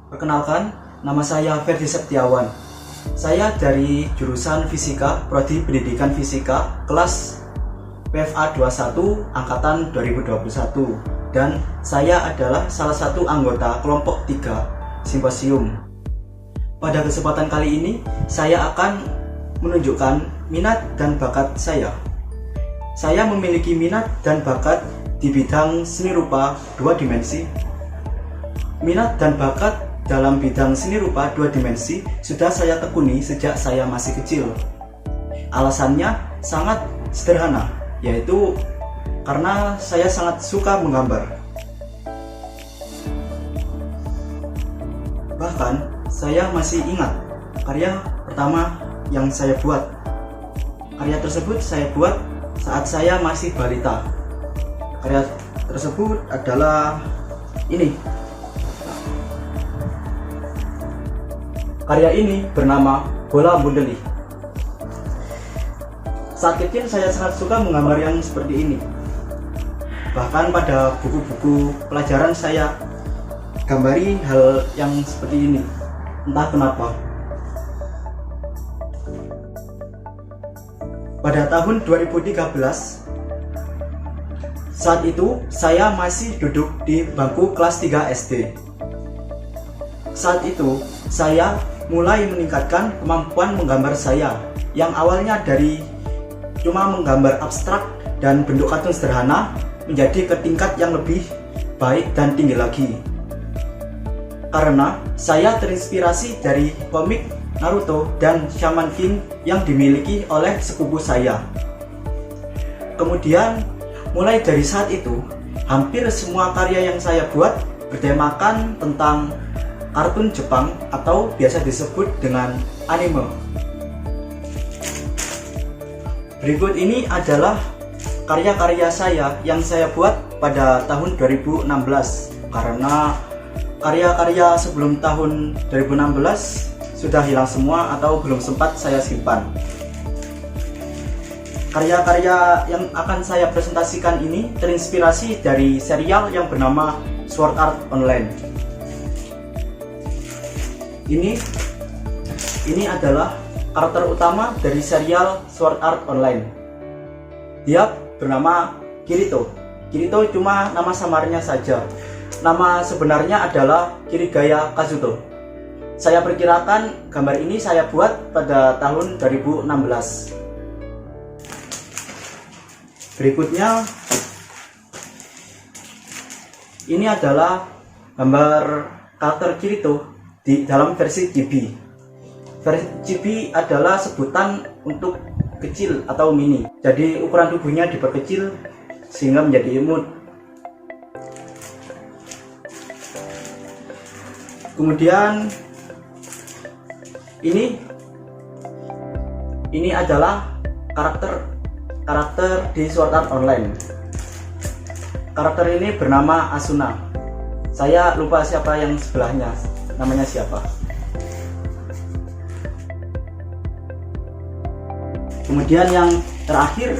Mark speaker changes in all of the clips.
Speaker 1: Perkenalkan, nama saya Ferdi Septiawan. Saya dari jurusan Fisika, Prodi Pendidikan Fisika, kelas PFA 21 Angkatan 2021. Dan saya adalah salah satu anggota kelompok 3 Simposium. Pada kesempatan kali ini, saya akan menunjukkan minat dan bakat saya. Saya memiliki minat dan bakat di bidang seni rupa 2 dimensi. Minat dan bakat dalam bidang seni rupa 2 dimensi sudah saya tekuni sejak saya masih kecil. Alasannya sangat sederhana, yaitu karena saya sangat suka menggambar. Bahkan saya masih ingat karya pertama yang saya buat. Karya tersebut saya buat saat saya masih balita. Karya tersebut adalah ini. Karya ini bernama Bola Bundeli. Saat kecil saya sangat suka menggambar yang seperti ini. Bahkan pada buku-buku pelajaran saya gambari hal yang seperti ini. Entah kenapa. Pada tahun 2013, saat itu saya masih duduk di bangku kelas 3 SD. Saat itu saya mulai meningkatkan kemampuan menggambar saya yang awalnya dari cuma menggambar abstrak dan bentuk kartun sederhana menjadi ke tingkat yang lebih baik dan tinggi lagi. Karena saya terinspirasi dari komik Naruto dan Shaman King yang dimiliki oleh sepupu saya. Kemudian mulai dari saat itu, hampir semua karya yang saya buat bertemakan tentang kartun Jepang atau biasa disebut dengan anime. Berikut ini adalah karya-karya saya yang saya buat pada tahun 2016, karena karya-karya sebelum tahun 2016 sudah hilang semua atau belum sempat saya simpan. Karya-karya yang akan saya presentasikan ini terinspirasi dari serial yang bernama Sword Art Online. Ini adalah karakter utama dari serial Sword Art Online. Dia bernama Kirito. Kirito cuma nama samarnya saja. Nama sebenarnya adalah Kirigaya Kazuto. Saya perkirakan gambar ini saya buat pada tahun 2016. Berikutnya, ini adalah gambar karakter Kirito di dalam versi chibi. Versi chibi adalah sebutan untuk kecil atau mini. Jadi ukuran tubuhnya diperkecil sehingga menjadi imut. Kemudian ini adalah karakter di Sword Art Online. Karakter ini bernama Asuna. Saya lupa siapa yang sebelahnya, namanya siapa. Kemudian yang terakhir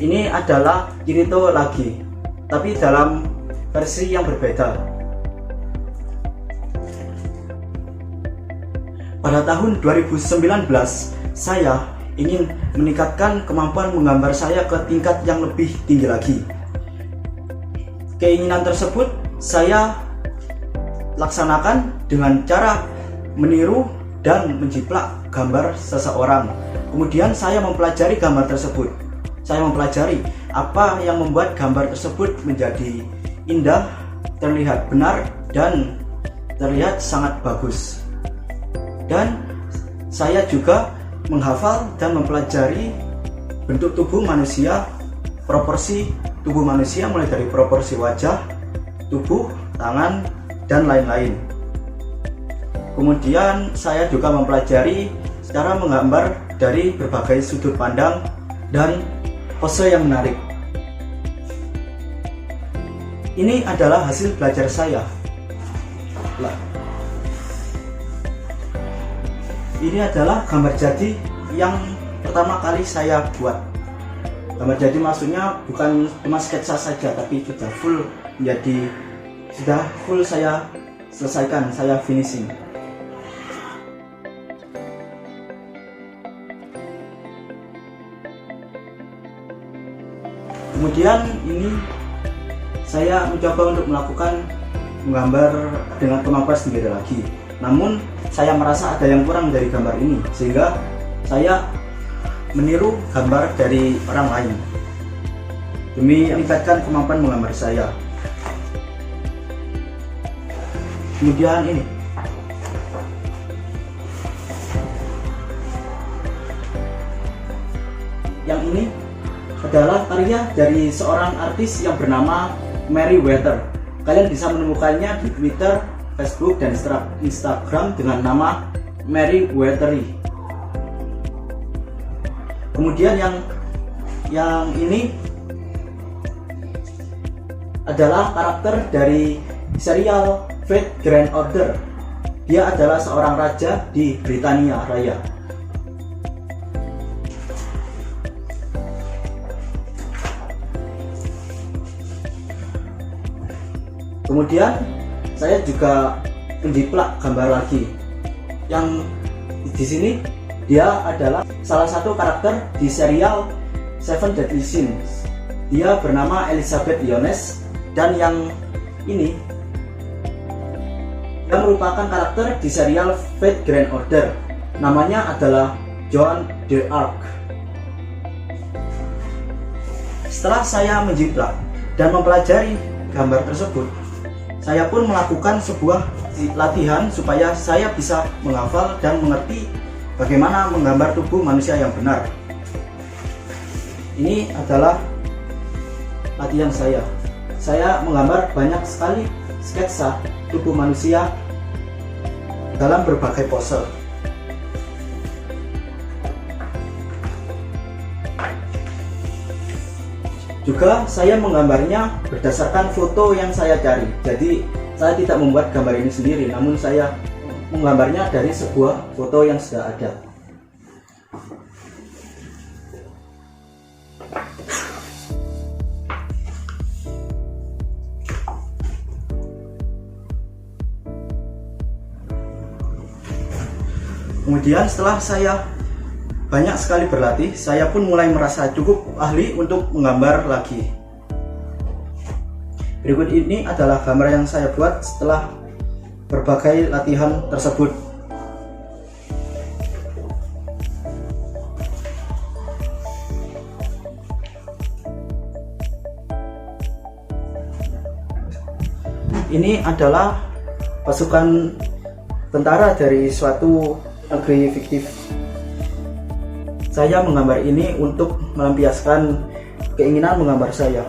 Speaker 1: ini adalah Kirito lagi, tapi dalam versi yang berbeda. Pada tahun 2019, saya ingin meningkatkan kemampuan menggambar saya ke tingkat yang lebih tinggi lagi. Keinginan tersebut saya laksanakan dengan cara meniru dan menjiplak gambar seseorang. Kemudian saya mempelajari gambar tersebut. Saya mempelajari apa yang membuat gambar tersebut menjadi indah, terlihat benar, dan terlihat sangat bagus. Dan saya juga menghafal dan mempelajari bentuk tubuh manusia, proporsi tubuh manusia mulai dari proporsi wajah, tubuh, tangan, dan lain-lain. Kemudian saya juga mempelajari cara menggambar dari berbagai sudut pandang dan pose yang menarik. Ini adalah hasil belajar saya. Ini adalah gambar jadi yang pertama kali saya buat. Gambar jadi maksudnya bukan cuma sketsa saja, tapi sudah full menjadi sudah full saya selesaikan, saya finishing. Kemudian ini saya mencoba untuk menggambar dengan kemampuan sendiri lagi. Namun saya merasa ada yang kurang dari gambar ini, sehingga saya meniru gambar dari orang lain demi meningkatkan kemampuan menggambar saya. Kemudian ini yang ini adalah karya dari seorang artis yang bernama Merriweather. Kalian bisa menemukannya di Twitter, Facebook, dan Instagram dengan nama Merriweather. Kemudian yang ini adalah karakter dari serial Fate Grand Order. Dia adalah seorang raja di Britania Raya. Kemudian saya juga menjiplak gambar lagi. Yang di sini dia adalah salah satu karakter di serial Seven Deadly Sins. Dia bernama Elizabeth Lyoness, dan yang ini dia merupakan karakter di serial Fate Grand Order. Namanya adalah Joan d'Arc. Setelah saya menjiplak dan mempelajari gambar tersebut, saya pun melakukan sebuah latihan supaya saya bisa menghafal dan mengerti bagaimana menggambar tubuh manusia yang benar. Ini adalah latihan saya. Saya menggambar banyak sekali sketsa tubuh manusia dalam berbagai pose. Juga saya menggambarnya berdasarkan foto yang saya cari. Jadi saya tidak membuat gambar ini sendiri, namun saya menggambarnya dari sebuah foto yang sudah ada. Kemudian setelah saya banyak sekali berlatih, saya pun mulai merasa cukup ahli untuk menggambar lagi. Berikut ini adalah gambar yang saya buat setelah berbagai latihan tersebut. Ini adalah pasukan tentara dari suatu negeri fiktif. Saya menggambar ini untuk melampiaskan keinginan menggambar saya.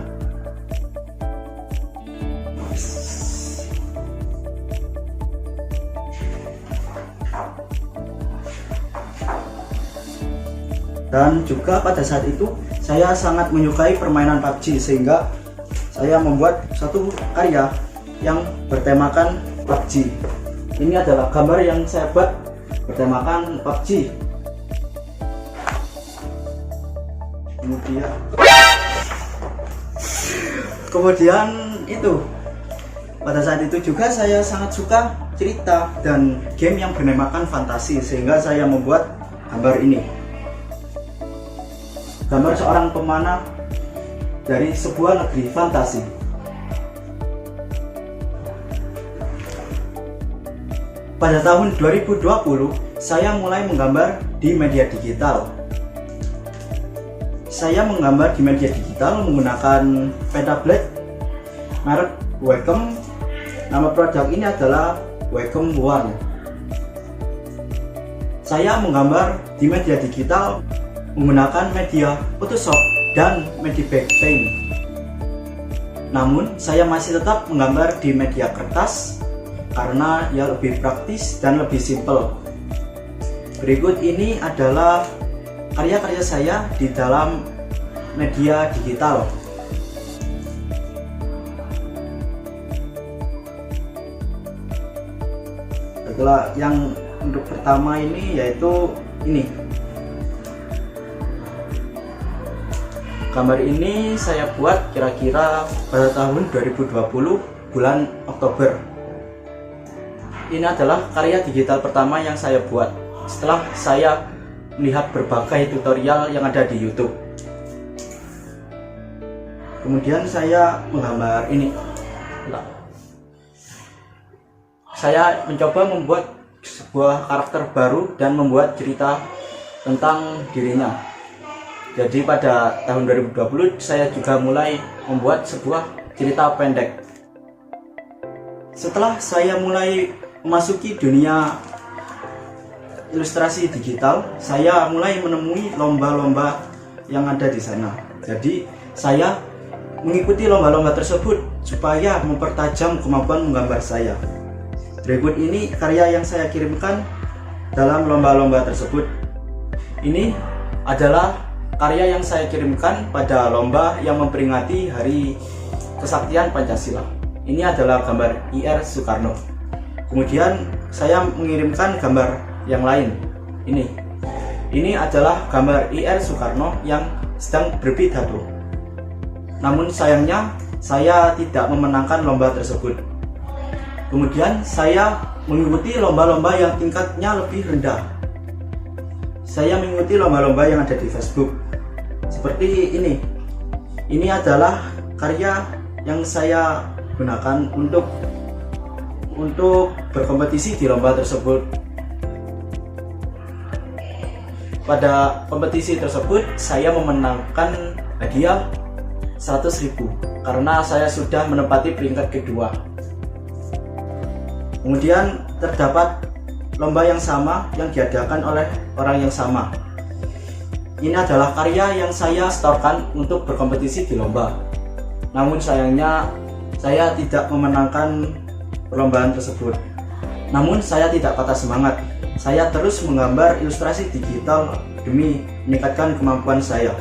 Speaker 1: Dan juga pada saat itu saya sangat menyukai permainan PUBG, sehingga saya membuat satu karya yang bertemakan PUBG. Ini adalah gambar yang saya buat bertemakan PUBG. Kemudian itu pada saat itu juga saya sangat suka cerita dan game yang bernamakan fantasi, sehingga saya membuat gambar ini. Gambar seorang pemanah dari sebuah negeri fantasi. Pada tahun 2020 saya mulai menggambar di media digital. Saya menggambar di media digital menggunakan pena black merek Wacom. Nama produk ini adalah Wacom One. Saya menggambar di media digital menggunakan media Photoshop dan Mediapaint Paint. Namun saya masih tetap menggambar di media kertas karena ya lebih praktis dan lebih simple. Berikut ini adalah karya-karya saya di dalam media digital. Itulah yang untuk pertama ini, yaitu ini. Gambar ini saya buat kira-kira pada tahun 2020 bulan Oktober. Ini adalah karya digital pertama yang saya buat setelah saya melihat berbagai tutorial yang ada di YouTube. Kemudian saya menggambar ini. Saya mencoba membuat sebuah karakter baru dan membuat cerita tentang dirinya. Jadi pada tahun 2020 saya juga mulai membuat sebuah cerita pendek. Setelah saya mulai memasuki dunia ilustrasi digital, saya mulai menemui lomba-lomba yang ada di sana. Jadi saya mengikuti lomba-lomba tersebut supaya mempertajam kemampuan menggambar saya. Berikut ini karya yang saya kirimkan dalam lomba-lomba tersebut. Ini adalah karya yang saya kirimkan pada lomba yang memperingati Hari Kesaktian Pancasila. Ini adalah gambar IR Soekarno. Kemudian saya mengirimkan gambar yang lain. Ini adalah gambar IR Soekarno yang sedang berpidato. Namun sayangnya saya tidak memenangkan lomba tersebut. Kemudian saya mengikuti lomba-lomba yang tingkatnya lebih rendah. Saya mengikuti lomba-lomba yang ada di Facebook. Seperti ini. Ini adalah karya yang saya gunakan untuk berkompetisi di lomba tersebut. Pada kompetisi tersebut saya memenangkan hadiah 100.000 karena saya sudah menempati peringkat kedua. Kemudian terdapat lomba yang sama yang diadakan oleh orang yang sama. Ini adalah karya yang saya setorkan untuk berkompetisi di lomba. Namun sayangnya saya tidak memenangkan perlombaan tersebut. Namun saya tidak patah semangat. Saya terus menggambar ilustrasi digital demi meningkatkan kemampuan saya.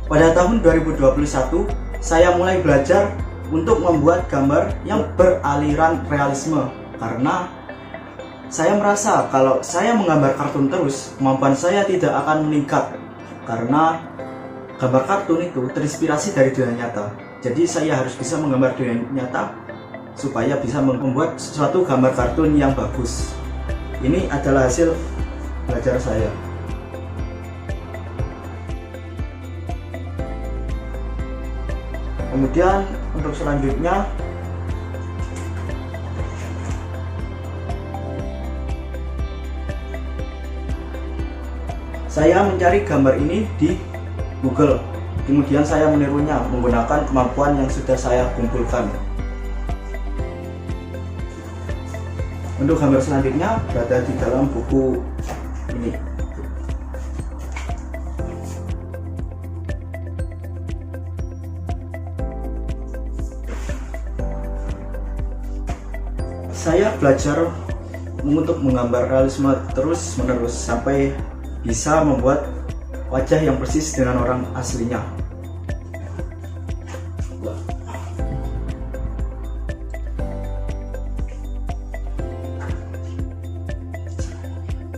Speaker 1: Pada tahun 2021, saya mulai belajar untuk membuat gambar yang beraliran realisme karena saya merasa kalau saya menggambar kartun terus, kemampuan saya tidak akan meningkat karena gambar kartun itu terinspirasi dari dunia nyata. Jadi saya harus bisa menggambar dunia nyata supaya bisa membuat suatu gambar kartun yang bagus. Ini adalah hasil belajar saya. Kemudian untuk selanjutnya saya mencari gambar ini di Google. Kemudian saya menirunya menggunakan kemampuan yang sudah saya kumpulkan. Untuk gambar selanjutnya berada di dalam buku ini. Saya belajar untuk menggambar realisme terus-menerus sampai bisa membuat wajah yang persis dengan orang aslinya.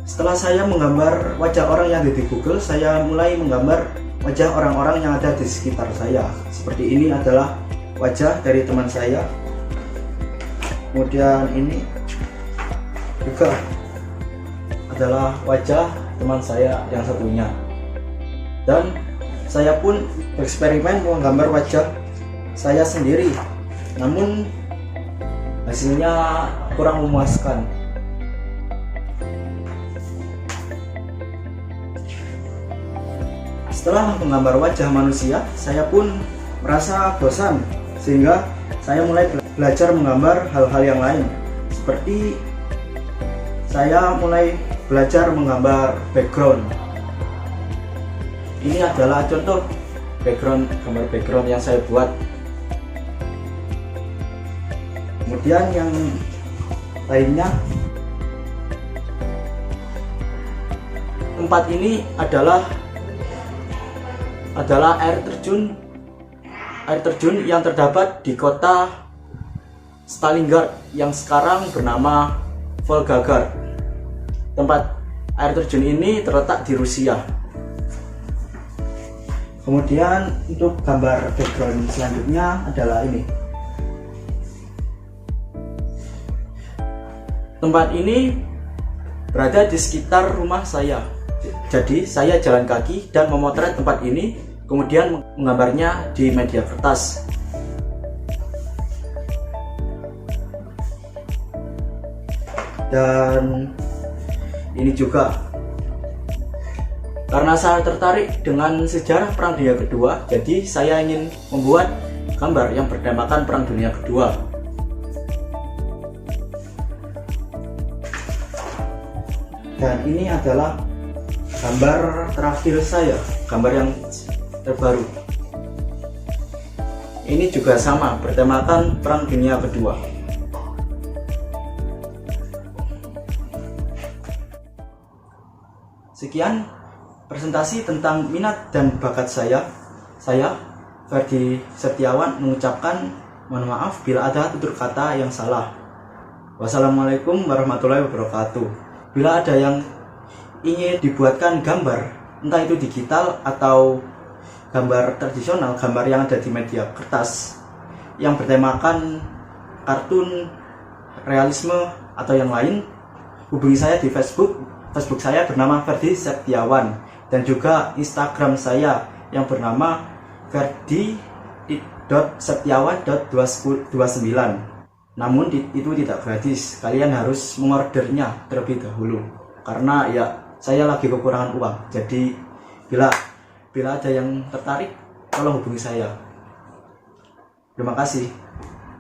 Speaker 1: Setelah saya menggambar wajah orang yang ada di Google, saya mulai menggambar wajah orang-orang yang ada di sekitar saya. Seperti ini adalah wajah dari teman saya. Kemudian ini juga adalah wajah teman saya yang satunya. Dan saya pun bereksperimen menggambar wajah saya sendiri, namun hasilnya kurang memuaskan. Setelah menggambar wajah manusia, saya pun merasa bosan, sehingga saya mulai belajar menggambar hal-hal yang lain. Seperti saya mulai belajar menggambar background. Ini adalah contoh gambar background yang saya buat. Kemudian yang lainnya, tempat ini adalah air terjun yang terdapat di kota Stalingrad yang sekarang bernama Volgograd. Tempat air terjun ini terletak di Rusia. Kemudian untuk gambar background selanjutnya adalah ini. Tempat ini berada di sekitar rumah saya. Jadi saya jalan kaki dan memotret tempat ini, kemudian menggambarnya di media kertas. Dan ini juga karena saya tertarik dengan sejarah Perang Dunia Kedua, jadi saya ingin membuat gambar yang bertemakan Perang Dunia Kedua. Dan ini adalah gambar terakhir saya, gambar yang terbaru. Ini juga sama, bertemakan Perang Dunia Kedua. Sekian presentasi tentang minat dan bakat saya. Saya, Ferdi Setiawan, mengucapkan mohon maaf bila ada tutur kata yang salah. Wassalamualaikum warahmatullahi wabarakatuh. Bila ada yang ingin dibuatkan gambar, entah itu digital atau gambar tradisional, gambar yang ada di media kertas, yang bertemakan kartun, realisme, atau yang lain, hubungi saya di Facebook. Facebook saya bernama Ferdi Setiawan, dan juga Instagram saya yang bernama ferdi.setiawan.29. Namun itu tidak gratis, kalian harus mengordernya terlebih dahulu karena ya saya lagi kekurangan uang. Jadi bila ada yang tertarik, tolong hubungi saya. Terima kasih.